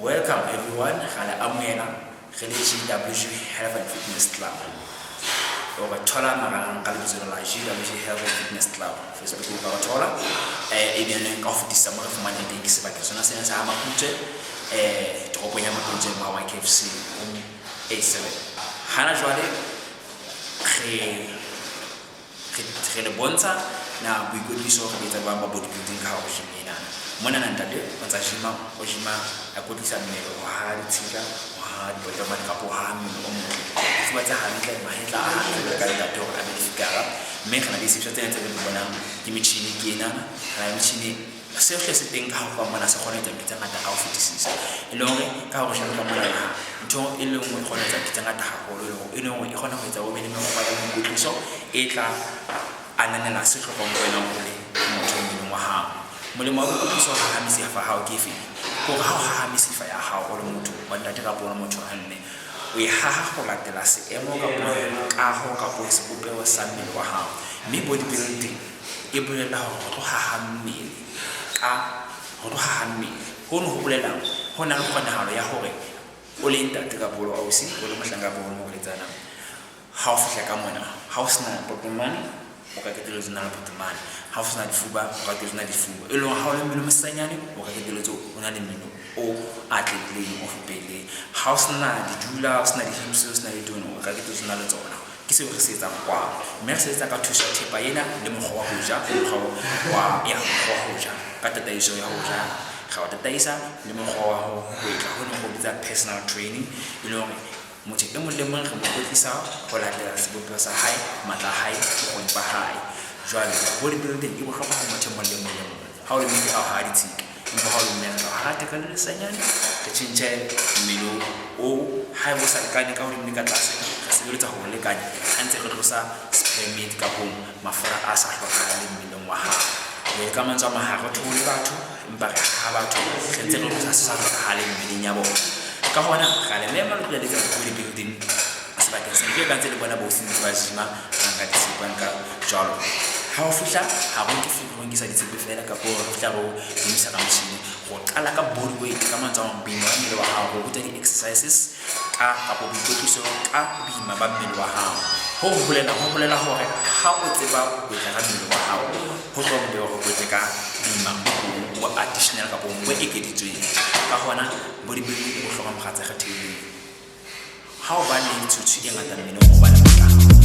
Welcome everyone, Hala Amena, GWG Health and Fitness Club. Over Tola Maran Kalibuzula, GWG Health and Fitness Club. Facebook over Tola, even off December of Monday, Kisabakasona Sense Amakute, Topoya Makute, Mawa KFC, 87. Hana Jwade, Bonza, now we could be so with a Bamba bodybuilding house. Mwana nandade wanzashima ojima akutisa mmelo wahali tika wahali botama kapo hami fuata hamika mahela kalika to amerikara meka na disipsha tena bona kimichini kina na michini self setting ka kwa mwana sa khona tsa ngata ka ofitisi elonge ka go shaka mwana nto ile mo khona tsa ngata ha go lo ile mo e khona go tsa bo mele mo kwa mo kutliso e tla ananela se go mo ena mo le mo mo ha molemo wa go so ha hamisi fa ha o ke fe go ha ha hamisi fa ya ha go le motho ba ntate ka bona motho a nne o e ha go latela se emo ka bona ka ho ka bo se bopeo sa mmele wa ha mme bodybuilding e bolela go ha ha mmele ka go ha ha mmele go no go bolela go na le kgonahalo ya hore o le ntate ka bolo o se go le mohlanga bo mo le tsana ha o fihla ka mona ha o sna potemane o ka ke tlozo na potemane ha o sna difuba o ka ke tlozo na difuba e lo ha o le mmele mosanyane o ka ke tlozo o na le mmele o atleleng o fupele ha o sna dijula o sna dihips o sna ditono o ka ke tlozo na le tsona ke se re se etsa kwa mme se etsa ka thusa thepa ena le mogwa wa go ja mogwa wa ya mogwa wa go ja ka tataiso ya go ja ga o tataisa le mogwa wa go etla go no go bitsa personal training e lo motho e mo le mo re mo kotlisa go latela sebopego sa hae matla hae go ipa hae jwale bodybuilding e bohlokwa go motho mo le mo ha o le mo a ha ditsika empa ha o le mo ha ta ka le sanyane ke tshintse mmelo o ha bo sa lekane ka hodimo ka tlase ga se le tsa go lekane a ntse re tlosa spermid ka bo mafura a sa hlokahala le mmeleng wa hao le ka mantswa maharo thole batho empa re ha batho re ntse re tlosa sa hlokahala le mmeleng ya bona ka hona ga le mema le tsa bodybuilding sebaka se ke ka ntse le bona bo sentse ba jima ka disipana ka jalo ha o fihla ha go ke fihla go ngisa ditsepe fela ka bo fihla go dimisa ka machine go qala ka body weight ka mantswa bima ba mmele wa hao go tsa di exercises ka bo boikwetliso ka bima ba mmele wa hao ho bolela hore ha o tseba go tla ka mmele wa hao ho tlo mo go go ka bima wa additional ka bo mo ekeditsweng ka hona bodybuilding go hloka mogatsa ga theileng ha o ba le tsutsu e ngata mmele go ba le